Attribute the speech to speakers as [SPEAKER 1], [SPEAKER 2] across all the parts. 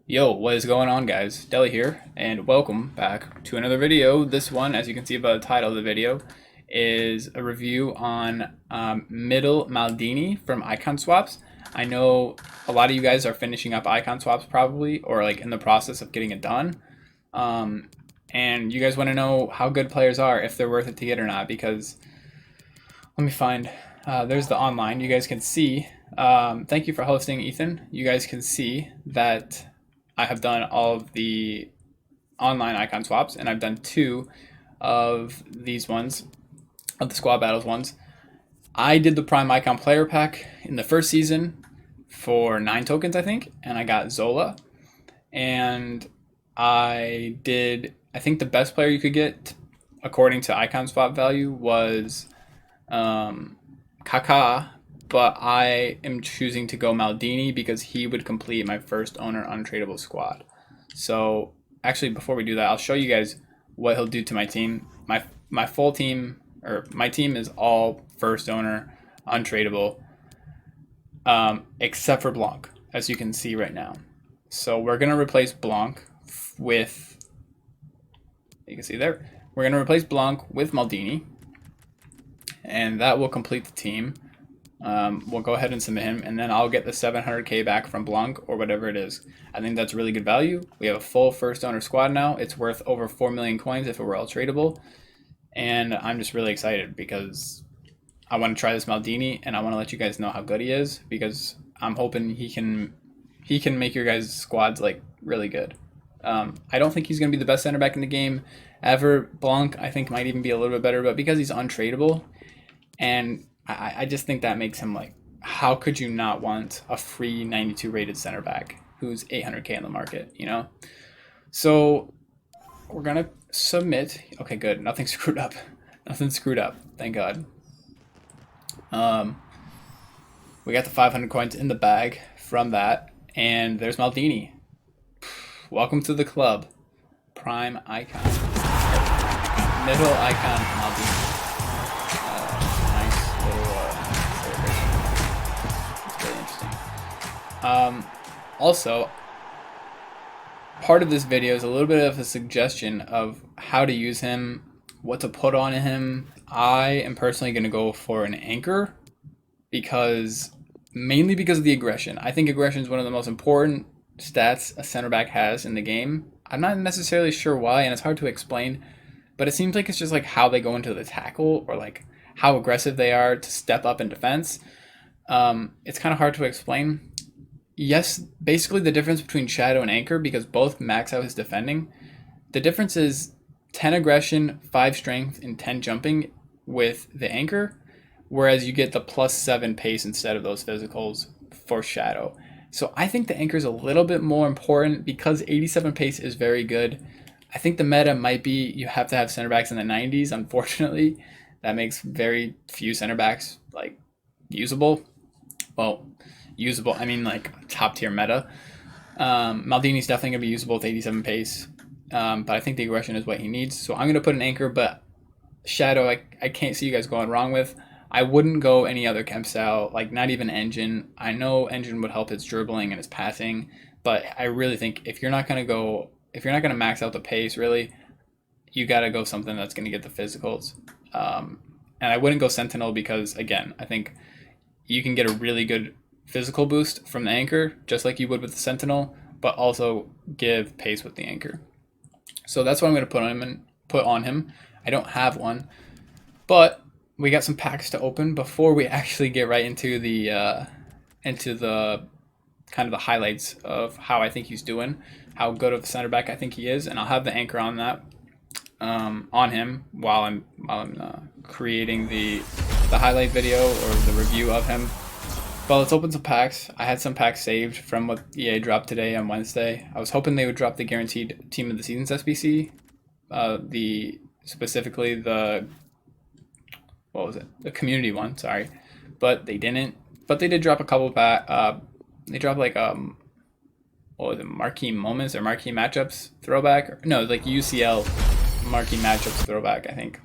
[SPEAKER 1] Yo, what is going on, guys? Deli here, and welcome back to another video. This one, as you can see by the title of the video, is a review on middle Maldini from Icon Swaps. I know a lot of you guys are finishing up Icon Swaps probably, or like in the process of getting it done. And you guys want to know how good players are, if they're worth it to get or not, because let me find, there's the online. You guys can see, thank you for hosting, Ethan. You guys can see that I have done all of the online icon swaps, and I've done two of these ones, of the squad battles ones. I did the prime icon player pack in the first season for 9 tokens, I think, and I got Zola. And I think the best player you could get according to icon swap value was Kaká, but I am choosing to go Maldini because he would complete my first owner untradeable squad. So actually, before we do that, I'll show you guys what he'll do to my team. My full team, or my team, is all first owner untradeable, except for Blanc, as you can see right now. So we're gonna replace Blanc with, you can see there, we're gonna replace Blanc with Maldini, and that will complete the team. We'll go ahead and submit him, and then I'll get the 700k back from Blanc or whatever it is. I think that's really good value. We have a full first owner squad now. It's worth over 4 million coins if it were all tradable, and I'm just really excited because I want to try this Maldini, and I want to let you guys know how good he is, because I'm hoping he can make your guys' squads like really good. I don't think he's going to be the best center back in the game ever. Blanc, I think, might even be a little bit better, but because he's untradeable, and I just think that makes him like, how could you not want a free 92 rated center back who's 800k in the market, you know? So we're gonna submit. Okay, good. Nothing screwed up. Nothing screwed up. Thank God. We got the 500 coins in the bag from that, and there's Maldini. Welcome to the club. Prime icon. Middle icon Maldini. Also, part of this video is a little bit of a suggestion of how to use him, what to put on him. I am personally going to go for an anchor, mainly because of the aggression. I think aggression is one of the most important stats a center back has in the game. I'm not necessarily sure why, and it's hard to explain, but it seems like it's just like how they go into the tackle, or like how aggressive they are to step up in defense. It's kind of hard to explain. Yes, basically the difference between Shadow and Anchor, because both max out his defending, the difference is 10 aggression, 5 strength, and 10 jumping with the Anchor, whereas you get the +7 pace instead of those physicals for Shadow. So I think the Anchor is a little bit more important because 87 pace is very good. I think the meta might be you have to have center backs in the 90s, unfortunately. That makes very few center backs like usable. Well, usable, I mean like top tier meta. Maldini's definitely going to be usable with 87 pace, but I think the aggression is what he needs. So I'm going to put an anchor, but Shadow, I can't see you guys going wrong with. I wouldn't go any other chem style, like not even Engine. I know Engine would help his dribbling and his passing, but I really think if you're not going to max out the pace, really, you got to go something that's going to get the physicals. And I wouldn't go Sentinel because, again, I think you can get a really good physical boost from the anchor, just like you would with the Sentinel, but also give pace with the anchor. So that's what I'm going to put on him. I don't have one, but we got some packs to open before we actually get right into the kind of the highlights of how I think he's doing, how good of a center back I think he is, and I'll have the anchor on that on him while I'm creating the highlight video or the review of him. But let's open some packs. I had some packs saved from what EA dropped today on Wednesday. I was hoping they would drop the guaranteed Team of the Seasons SBC, specifically the community one. Sorry, but they didn't. But they did drop a couple pack. They dropped like marquee moments or marquee matchups throwback. No, like UCL marquee matchups throwback, I think.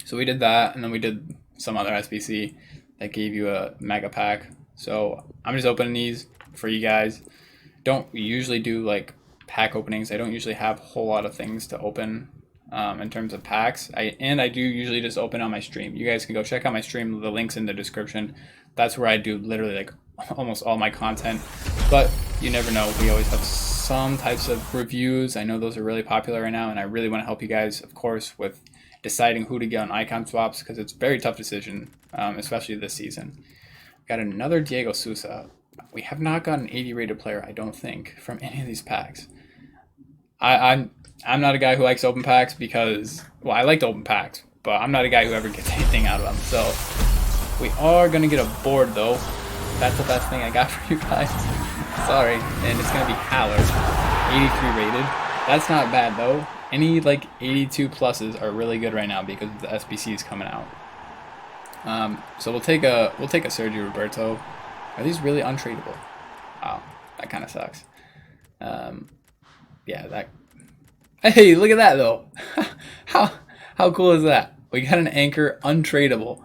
[SPEAKER 1] So we did that, and then we did some other SBC that gave you a mega pack. So I'm just opening these for you guys. don't usually do like pack openings. I don't usually have a whole lot of things to open in terms of packs. I do usually just open on my stream. You guys can go check out my stream. The link's in the description. That's where I do literally like almost all my content. But you never know. We always have some types of reviews. I know those are really popular right now, and I really want to help you guys, of course, with deciding who to get on icon swaps, because it's a very tough decision, especially this season. Got another Diego Sousa. We have not got an 80 rated player, I don't think, from any of these packs. I'm not a guy who likes open packs because, well, I like to open packs, but I'm not a guy who ever gets anything out of them. So we are gonna get a board though. That's the best thing I got for you guys. Sorry, and it's gonna be Haller, 83 rated. That's not bad though. Any like 82 pluses are really good right now because the SBC is coming out. So we'll take a Sergio Roberto. Are these really untradeable? Wow, that kind of sucks. Yeah, that. Hey, look at that though. how cool is that? We got an anchor untradeable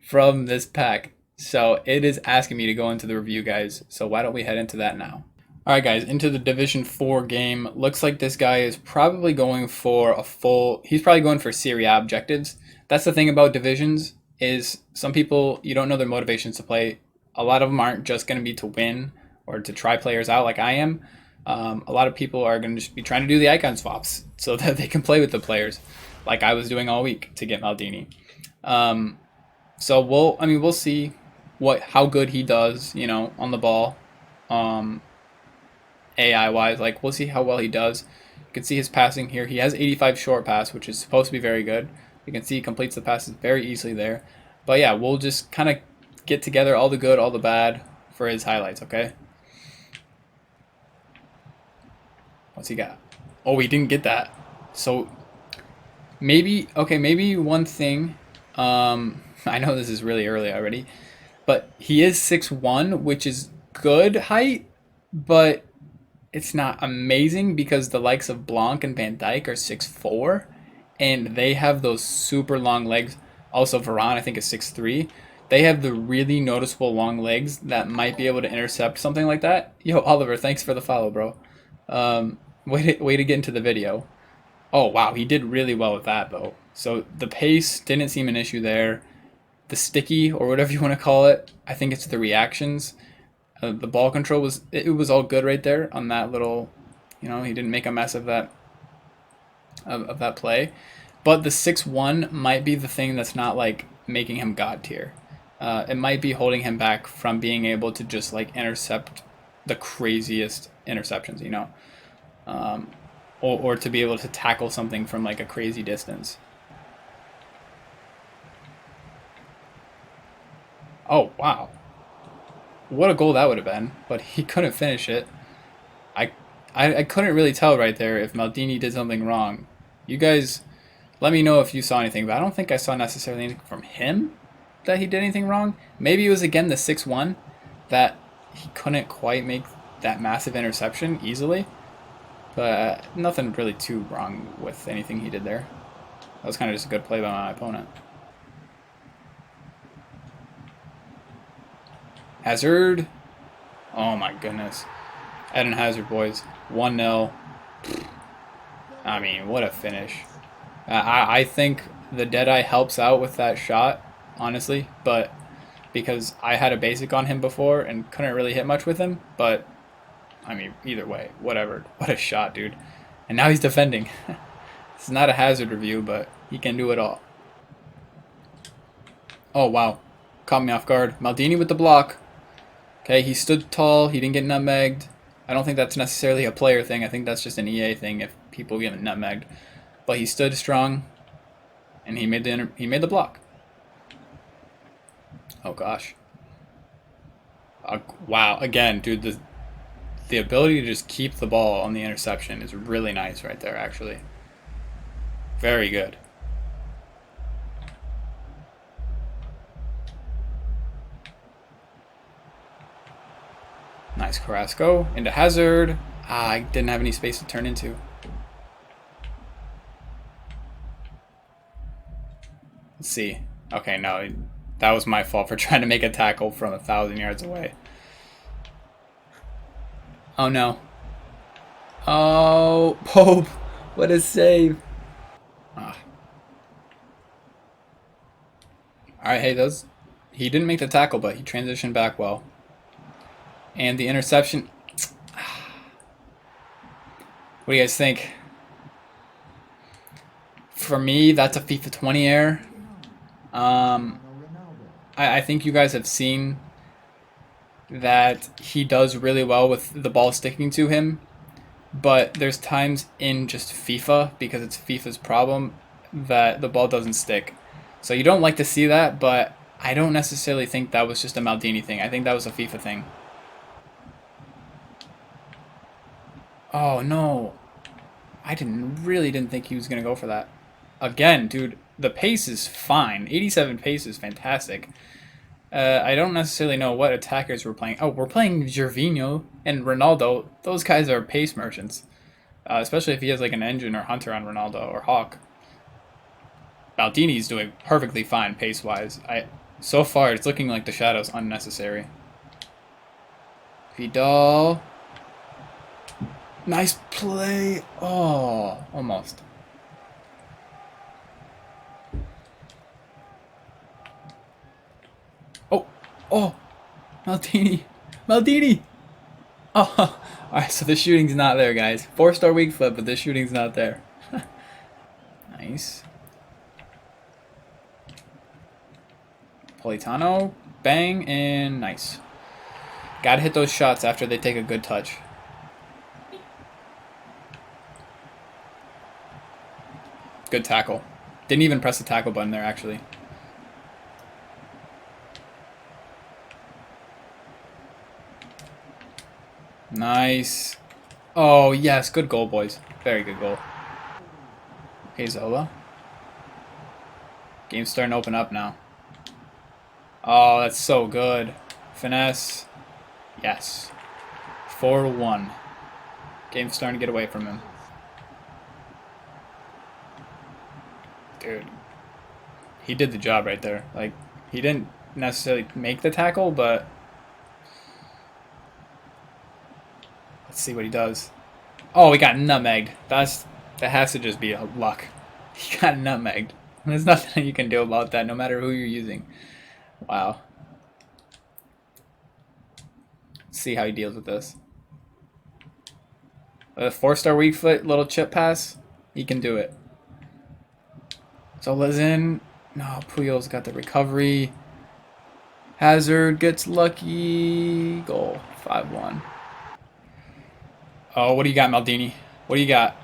[SPEAKER 1] from this pack. So it is asking me to go into the review, guys. So why don't we head into that now? All right, guys, into the Division 4 game. Looks like this guy is probably going for a full. He's probably going for Serie A objectives. That's the thing about divisions, is some people, you don't know their motivations to play. A lot of them aren't just going to be to win or to try players out like I am. A lot of people are going to just be trying to do the icon swaps so that they can play with the players, like I was doing all week to get Maldini. So we'll see how good he does, on the ball. AI wise, like we'll see how well he does. You can see his passing here. He has 85 short pass, which is supposed to be very good. You can see he completes the passes very easily there. But yeah, we'll just kind of get together all the good, all the bad for his highlights, okay? What's he got? Oh, we didn't get that. So maybe one thing, I know this is really early already, but he is 6'1", which is good height, but it's not amazing because the likes of Blanc and Van Dijk are 6'4", and they have those super long legs. Also, Varane, I think, is 6'3". They have the really noticeable long legs that might be able to intercept something like that. Yo, Oliver, thanks for the follow, bro. Way to get into the video. Oh, wow, he did really well with that, though. So the pace didn't seem an issue there. The sticky, or whatever you want to call it, I think it's the reactions. The ball control was all good right there on that little, he didn't make a mess of that play. But the 6'1" might be the thing that's not like making him god tier. It might be holding him back from being able to just like intercept the craziest interceptions, or to be able to tackle something from like a crazy distance. Oh, wow. What a goal that would have been, but he couldn't finish it. I couldn't really tell right there if Maldini did something wrong. You guys, let me know if you saw anything, but I don't think I saw necessarily anything from him that he did anything wrong. Maybe it was, again, the 6'1", that he couldn't quite make that massive interception easily. But nothing really too wrong with anything he did there. That was kind of just a good play by my opponent. Hazard. Oh my goodness. Eden Hazard, boys. 1-0. I mean, what a finish. I think the Deadeye helps out with that shot, honestly. But because I had a basic on him before and couldn't really hit much with him. But, I mean, either way, whatever. What a shot, dude. And now he's defending. It's not a Hazard review, but he can do it all. Oh, wow. Caught me off guard. Maldini with the block. Okay, he stood tall. He didn't get nutmegged. I don't think that's necessarily a player thing. I think that's just an EA thing if people get nutmegged. But he stood strong, and he made the block. Oh gosh. Wow. Again, dude, the ability to just keep the ball on the interception is really nice right there, actually. Very good. Nice Carrasco into Hazard. I didn't have any space to turn into. Let's see. Okay, no, that was my fault for trying to make a tackle from 1,000 yards away. Oh no. Oh, Pope. What a save. Ah. Alright, hey, those. He didn't make the tackle, but he transitioned back well. And the interception. What do you guys think? For me, that's a FIFA 20 error. Um, I think you guys have seen that he does really well with the ball sticking to him, but there's times in just FIFA, because it's FIFA's problem, that the ball doesn't stick. So you don't like to see that, but I don't necessarily think that was just a Maldini thing. I think that was a FIFA thing. Oh no. I really didn't think he was going to go for that. Again, dude, the pace is fine. 87 pace is fantastic. I don't necessarily know what attackers we're playing. Oh, we're playing Gervinho and Ronaldo. Those guys are pace merchants. Especially if he has like an engine or hunter on Ronaldo or Hawk. Maldini's doing perfectly fine pace-wise. So far, it's looking like the shadow's unnecessary. Vidal. Nice play. Oh, almost. Oh, oh, Maldini. Maldini. Oh, alright, so the shooting's not there, guys. 4-star weak foot, but the shooting's not there. Nice. Politano, bang, and nice. Gotta hit those shots after they take a good touch. Good tackle. Didn't even press the tackle button there, actually. Nice. Oh, yes. Good goal, boys. Very good goal. Okay, Zola. Game's starting to open up now. Oh, that's so good. Finesse. Yes. 4-1. Game's starting to get away from him. Dude. He did the job right there. Like, he didn't necessarily make the tackle, but let's see what he does. Oh, he got nutmegged. That has to just be a luck. He got nutmegged. There's nothing you can do about that, no matter who you're using. Wow. Let's see how he deals with this. With a 4-star weak foot, little chip pass, he can do it. Zola's in. No, Puyol's got the recovery. Hazard gets lucky. Goal. 5-1. Oh, what do you got, Maldini? What do you got?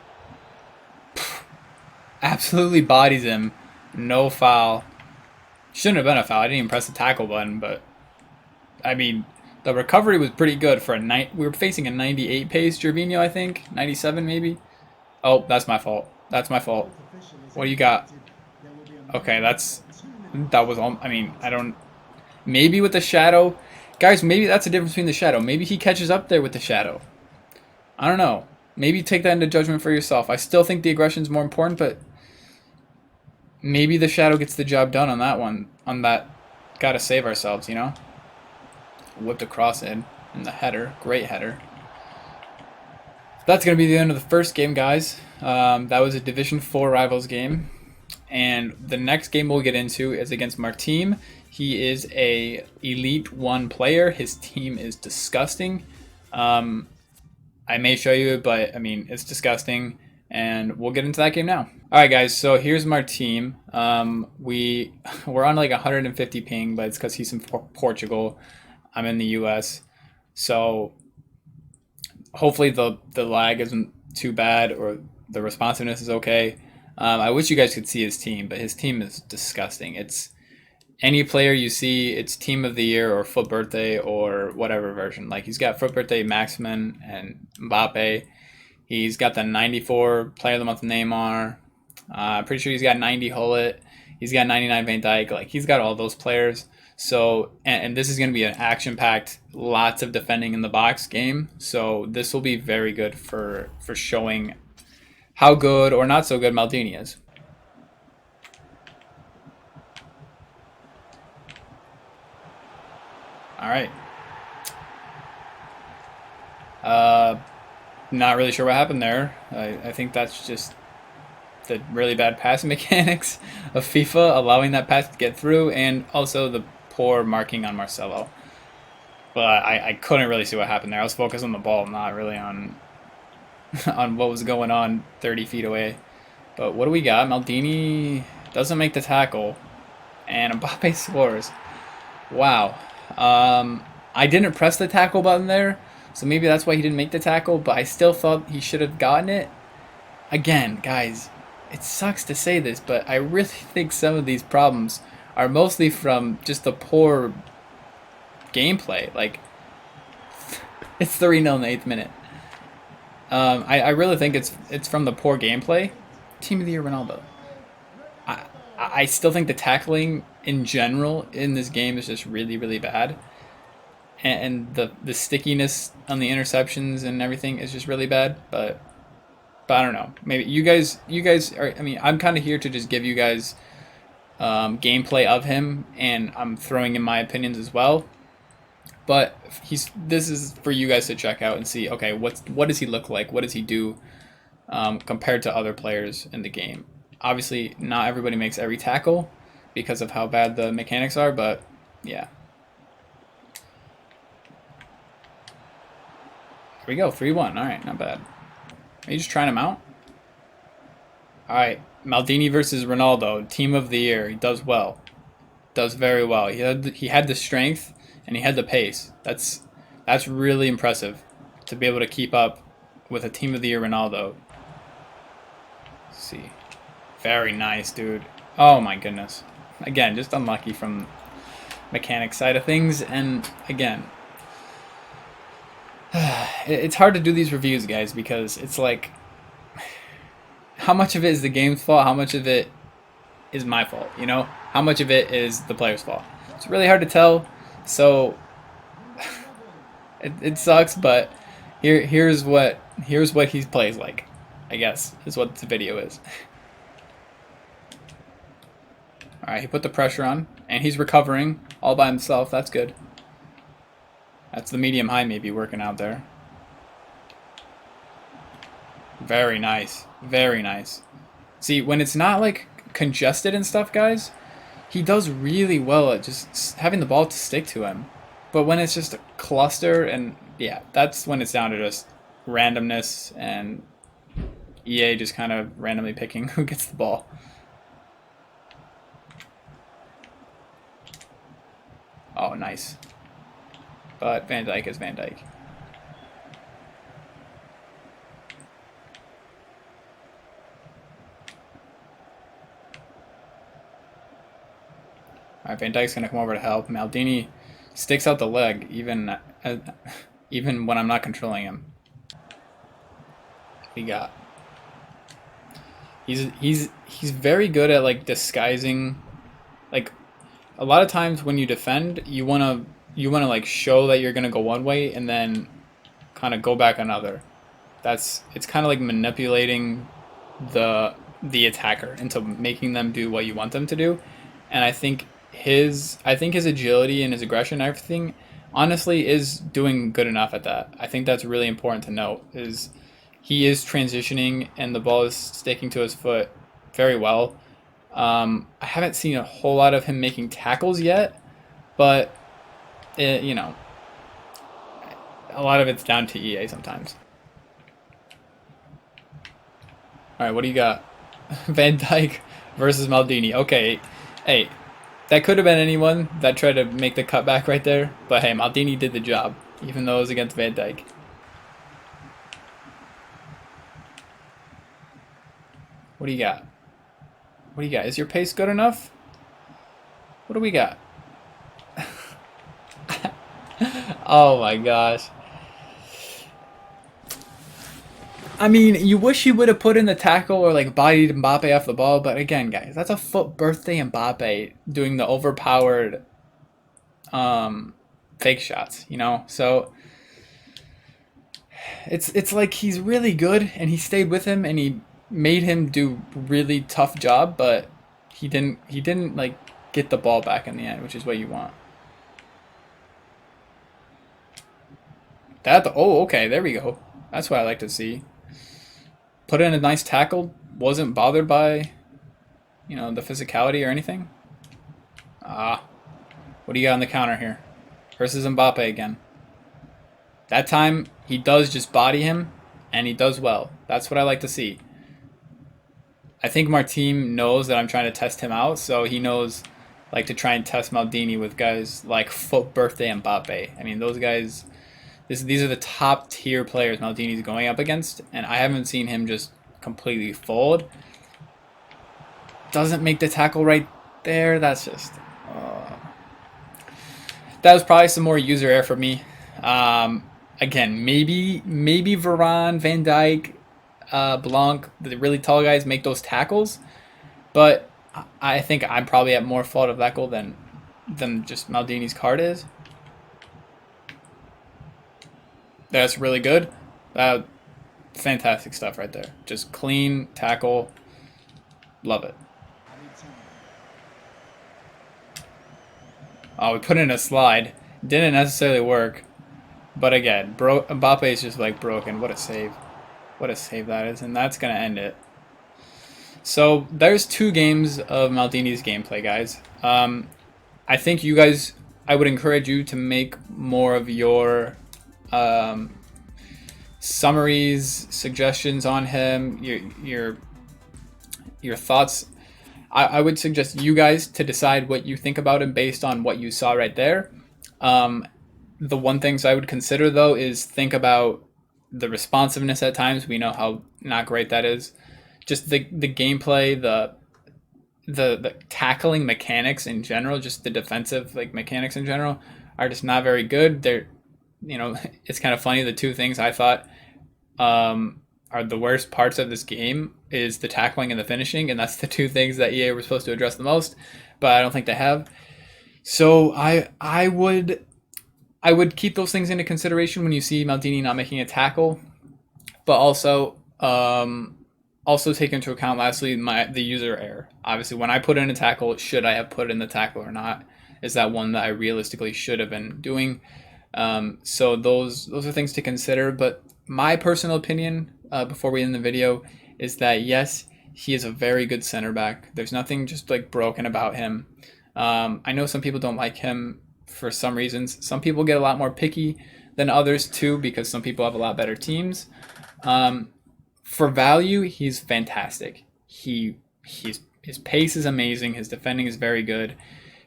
[SPEAKER 1] Absolutely bodies him. No foul. Shouldn't have been a foul. I didn't even press the tackle button, but I mean, the recovery was pretty good for a night. We were facing a 98 pace Gervinho, I think. 97 maybe. Oh, that's my fault. That's my fault. What do you got? Okay, that was all. I mean, I don't. Maybe with the shadow, guys. Maybe that's the difference between the shadow. Maybe he catches up there with the shadow. I don't know. Maybe take that into judgment for yourself. I still think the aggression is more important, but maybe the shadow gets the job done on that one. On that, gotta save ourselves, you know. Whipped across in the header. Great header. That's going to be the end of the first game, guys. That was a Division 4 Rivals game. And the next game we'll get into is against Martim. He is a Elite 1 player. His team is disgusting. I may show you, but I mean, it's disgusting. And we'll get into that game now. Alright guys, so here's Martim. We're on like 150 ping, but it's because he's in Portugal. I'm in the US. So hopefully the lag isn't too bad or the responsiveness is okay. I wish you guys could see his team, but his team is disgusting. It's any player you see, it's team of the year or foot birthday or whatever version. Like he's got foot birthday Maximin and Mbappe. He's got the 94 player of the month Neymar. Pretty sure he's got 90 Hullet. He's got 99 Van Dijk. Like he's got all those players. So, and this is going to be an action-packed, lots of defending in the box game. So this will be very good for showing how good or not so good Maldini is. All right. Uh, Not really sure what happened there. I think that's just the really bad passing mechanics of FIFA, allowing that pass to get through, and also the poor marking on Marcelo. But I couldn't really see what happened there. I was focused on the ball, not really on on what was going on 30 feet away. But what do we got? Maldini doesn't make the tackle, and Mbappe scores. Wow. I didn't press the tackle button there, so maybe that's why he didn't make the tackle, but I still thought he should have gotten it. Again, guys, it sucks to say this, but I really think some of these problems are mostly from just the poor gameplay. Like, it's 3-0 in the 8th minute. I really think it's from the poor gameplay. Team of the Year Ronaldo. I still think the tackling in general in this game is just really, really bad. And the stickiness on the interceptions and everything is just really bad. But I don't know. Maybe you guys are. I mean, I'm kind of here to just give you guys gameplay of him, and I'm throwing in my opinions as well. But this is for you guys to check out and see. Okay, what does he look like? What does he do compared to other players in the game? Obviously, not everybody makes every tackle because of how bad the mechanics are. But yeah, here we go. 3-1. All right, not bad. Are you just trying him out? All right, Maldini versus Ronaldo, Team of the Year. He does well. Does very well. He had the strength and he had the pace. That's really impressive to be able to keep up with a Team of the Year Ronaldo. Let's see. Very nice, dude. Oh my goodness. Again, just unlucky from mechanics side of things, and again, it's hard to do these reviews, guys, because it's like, how much of it is the game's fault? How much of it is my fault? You know, how much of it is the player's fault? It's really hard to tell. So it sucks, but here's what he plays like, I guess, is what the video is. All right, he put the pressure on, and he's recovering all by himself. That's good. That's the medium high maybe working out there. Very nice. Very nice. See, when it's not like congested and stuff, guys, he does really well at just having the ball to stick to him. But when it's just a cluster, and yeah, that's when it's down to just randomness and EA just kind of randomly picking who gets the ball. Oh, nice. But Van Dijk is Van Dijk. Alright, Van Dijk's gonna come over to help. Maldini sticks out the leg, even when I'm not controlling him. We got. He's very good at like disguising. Like, a lot of times when you defend, you wanna like show that you're gonna go one way and then kind of go back another. It's kind of like manipulating the attacker into making them do what you want them to do. And I think his agility and his aggression and everything honestly is doing good enough at that. I think that's really important to note, is he is transitioning and the ball is sticking to his foot very well. I haven't seen a whole lot of him making tackles yet, but you know, a lot of it's down to EA sometimes. All right, what do you got? Van Dijk versus Maldini. Okay, hey, that could have been anyone that tried to make the cutback right there, but hey, Maldini did the job, even though it was against Van Dijk. What do you got? What do you got? Is your pace good enough? What do we got? Oh my gosh. I mean, you wish he would have put in the tackle or like bodied Mbappe off the ball, but again, guys, that's a foot birthday Mbappe doing the overpowered fake shots, you know? So it's like he's really good and he stayed with him and he made him do really tough job, but he didn't like get the ball back in the end, which is what you want. Oh, okay, there we go. That's what I like to see. Put in a nice tackle. Wasn't bothered by, the physicality or anything. Ah, what do you got on the counter here? Versus Mbappe again. That time, he does just body him, and he does well. That's what I like to see. I think Martin knows that I'm trying to test him out, so he knows like to try and test Maldini with guys like Foot Birthday and Mbappe. I mean, those guys, these are the top tier players Maldini's going up against, and I haven't seen him just completely fold. Doesn't make the tackle right there. That's just... that was probably some more user error for me. Again, maybe Varane, Van Dijk, Blanc, the really tall guys make those tackles, but I think I'm probably at more fault of that goal than just Maldini's card is. That's really good. Fantastic stuff right there. Just clean tackle. Love it. Oh, we put in a slide. Didn't necessarily work. But again, Mbappe is just like broken. What a save. What a save that is. And that's going to end it. So there's 2 games of Maldini's gameplay, guys. I think you guys, I would encourage you to make more of your summaries, suggestions on him, your thoughts. I would suggest you guys to decide what you think about him based on what you saw right there. The one things I would consider, though, is think about the responsiveness at times. We know how not great that is. Just the gameplay, the tackling mechanics in general, just the defensive mechanics in general are just not very good. They're, it's kind of funny. The 2 things I thought are the worst parts of this game is the tackling and the finishing, and that's the 2 things that EA were supposed to address the most, but I don't think they have. So I would keep those things into consideration when you see Maldini not making a tackle, but also take into account lastly the user error. Obviously, when I put in a tackle, should I have put in the tackle or not? Is that one that I realistically should have been doing? So those are things to consider. But my personal opinion, before we end the video, is that yes, he is a very good center back. There's nothing just broken about him. I know some people don't like him for some reasons. Some people get a lot more picky than others too, because some people have a lot better teams. For value, he's fantastic. His pace is amazing. His defending is very good.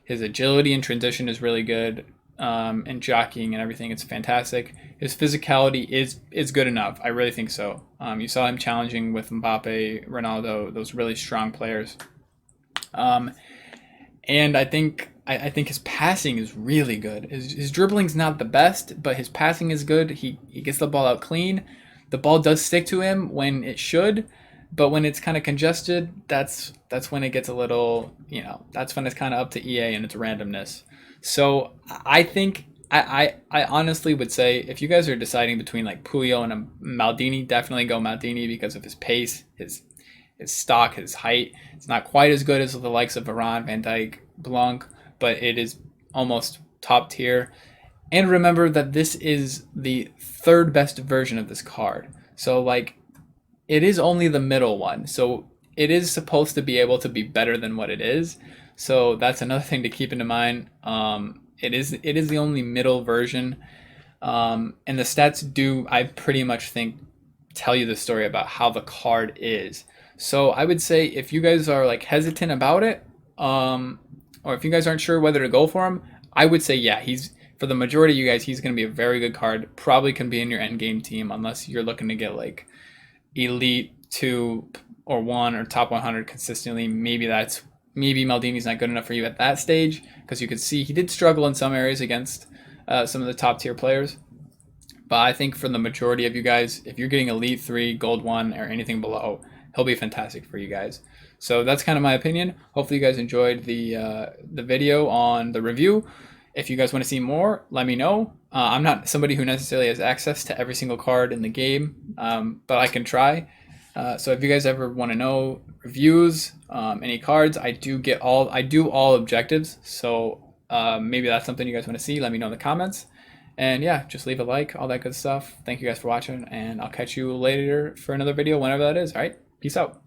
[SPEAKER 1] His agility and transition is really good. And jockeying and everything, it's fantastic. His physicality is good enough. I really think so. You saw him challenging with Mbappe, Ronaldo, those really strong players. And I think his passing is really good. His dribbling's not the best, but his passing is good. He gets the ball out clean. The ball does stick to him when it should, but when it's kind of congested, that's when it gets a little, that's when it's kind of up to EA and its randomness. So I think I honestly would say if you guys are deciding between Puyo and a Maldini, definitely go Maldini because of his pace, his stock, his height. It's not quite as good as the likes of Varane, Van Dijk, Blanc, but it is almost top tier. And remember that this is the 3rd best version of this card. So it is only the middle one. So it is supposed to be able to be better than what it is. So that's another thing to keep in mind. It is the only middle version. And the stats do, I pretty much think, tell you the story about how the card is. So I would say if you guys are hesitant about it, or if you guys aren't sure whether to go for him, I would say yeah, for the majority of you guys, he's going to be a very good card. Probably can be in your end game team unless you're looking to get elite 2 or 1 or top 100 consistently. Maybe Maldini's not good enough for you at that stage, because you could see he did struggle in some areas against some of the top tier players. But I think for the majority of you guys, if you're getting elite 3, gold 1, or anything below, he'll be fantastic for you guys. So that's kind of my opinion. Hopefully you guys enjoyed the video on the review. If you guys want to see more, let me know. I'm not somebody who necessarily has access to every single card in the game, but I can try. So if you guys ever want to know reviews, any cards, I do all objectives. So maybe that's something you guys want to see. Let me know in the comments. And yeah, just leave a like, all that good stuff. Thank you guys for watching, and I'll catch you later for another video whenever that is. All right, peace out.